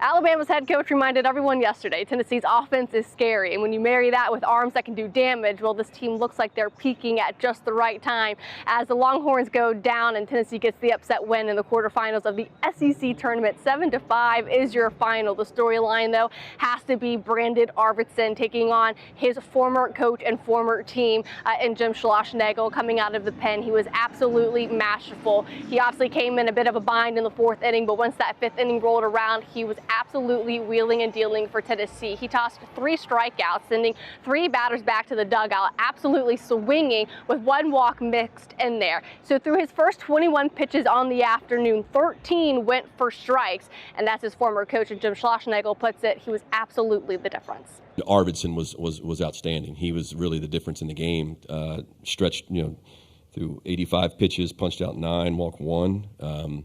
Alabama's head coach reminded everyone yesterday Tennessee's offense is scary, and when you marry that with arms that can do damage, well, this team looks like they're peaking at just the right time as the Longhorns go down and Tennessee gets the upset win in the quarterfinals of the SEC tournament. 7-5 is your final. The storyline, though, has to be Brandon Arvidson taking on his former coach and former team in Jim Schlossnagle coming out of the pen. He was absolutely masterful. He obviously came in a bit of a bind in the fourth inning, but once that fifth inning rolled around, he was absolutely wheeling and dealing for Tennessee. He tossed 3 strikeouts, sending 3 batters back to the dugout, absolutely swinging with 1 walk mixed in there. So through his first 21 pitches on the afternoon, 13 went for strikes, and that's his former coach, and Jim Schlossnagle puts it, he was absolutely the difference. Arvidson was outstanding. He was really the difference in the game. Stretched, through 85 pitches, punched out 9, walked 1.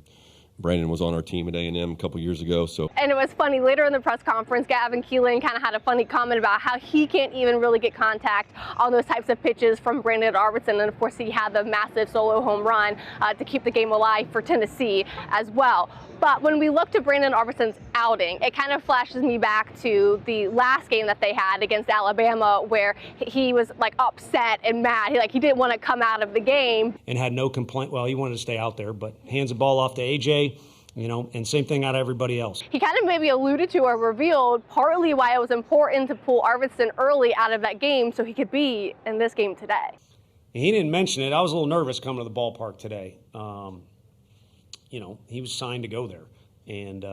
Brandon was on our team at A&M a couple years ago. And it was funny, later in the press conference, Gavin Keelan kind of had a funny comment about how he can't even really get contact on those types of pitches from Brandon Arvidson. And of course, he had the massive solo home run to keep the game alive for Tennessee as well. But when we look to Brandon Arvidson's outing, it kind of flashes me back to the last game that they had against Alabama, where he was like upset and mad. He didn't want to come out of the game. And had no complaint. Well, he wanted to stay out there, but hands the ball off to AJ, and same thing out of everybody else. He kind of maybe alluded to or revealed partly why it was important to pull Arvidson early out of that game so he could be in this game today. He didn't mention it. I was a little nervous coming to the ballpark today. He was signed to go there, and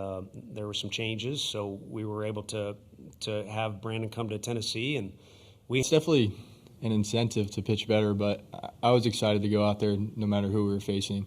there were some changes, so we were able to have Brandon come to Tennessee, and it's definitely an incentive to pitch better, but I was excited to go out there no matter who we were facing.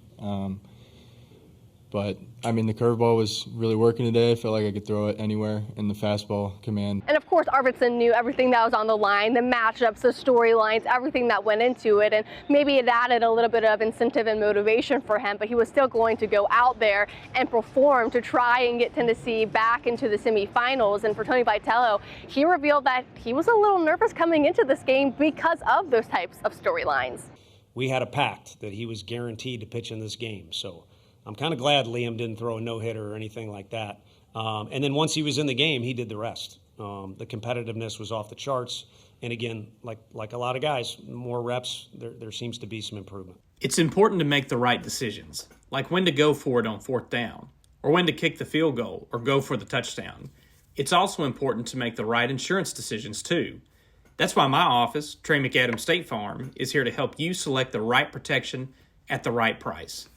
But, the curveball was really working today. I felt like I could throw it anywhere in the fastball command. And, of course, Arvidson knew everything that was on the line, the matchups, the storylines, everything that went into it. And maybe it added a little bit of incentive and motivation for him, but he was still going to go out there and perform to try and get Tennessee back into the semifinals. And for Tony Vitello, he revealed that he was a little nervous coming into this game because of those types of storylines. We had a pact that he was guaranteed to pitch in this game, so I'm kind of glad Liam didn't throw a no-hitter or anything like that. And then once he was in the game, he did the rest. The competitiveness was off the charts. And again, like a lot of guys, more reps, there seems to be some improvement. It's important to make the right decisions, like when to go for it on 4th down, or when to kick the field goal or go for the touchdown. It's also important to make the right insurance decisions, too. That's why my office, Trey McAdams State Farm, is here to help you select the right protection at the right price.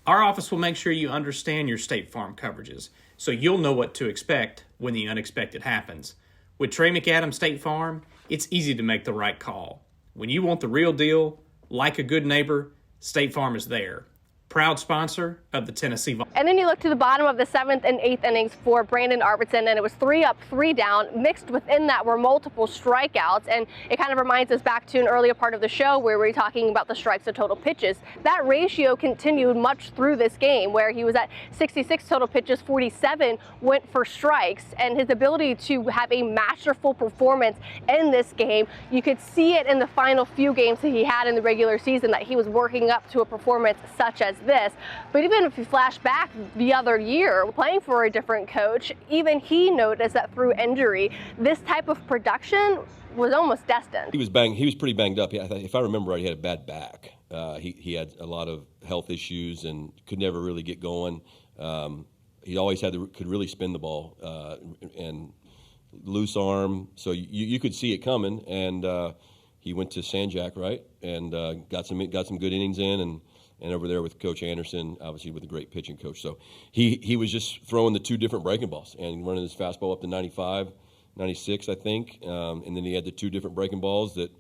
Our office will make sure you understand your State Farm coverages so you'll know what to expect when the unexpected happens. With Trey McAdams State Farm, it's easy to make the right call. When you want the real deal, like a good neighbor, State Farm is there. Proud sponsor of the Tennessee Vols. And then you look to the bottom of the 7th and 8th innings for Brandon Arvidson, and it was 3 up, 3 down. Mixed within that were multiple strikeouts, and it kind of reminds us back to an earlier part of the show where we were talking about the strikes to total pitches. That ratio continued much through this game, where he was at 66 total pitches, 47 went for strikes, and his ability to have a masterful performance in this game, you could see it in the final few games that he had in the regular season, that he was working up to a performance such as this. But even if you flash back the other year, playing for a different coach, even he noticed that through injury, this type of production was almost destined. He was pretty banged up. If I remember right, he had a bad back. He had a lot of health issues and could never really get going. He always could really spin the ball and loose arm, so you could see it coming. And he went to Sanjak, right, and got some good innings in, and over there with Coach Anderson, obviously with a great pitching coach. So he was just throwing the 2 different breaking balls and running his fastball up to 95, 96, I think. And then he had the 2 different breaking balls that,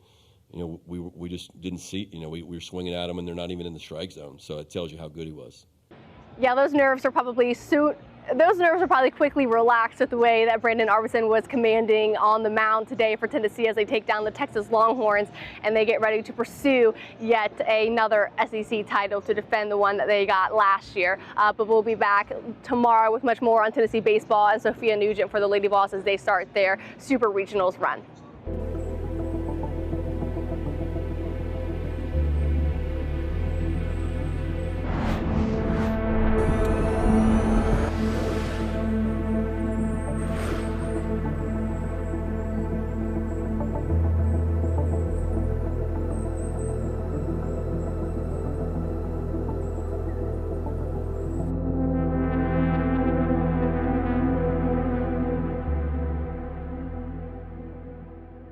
we just didn't see. We were swinging at them and they're not even in the strike zone. So it tells you how good he was. Yeah, those nerves are probably quickly relaxed with the way that Brandon Arvidson was commanding on the mound today for Tennessee as they take down the Texas Longhorns and they get ready to pursue yet another SEC title to defend the one that they got last year. But we'll be back tomorrow with much more on Tennessee baseball and Sophia Nugent for the Lady Vols as they start their Super Regionals run.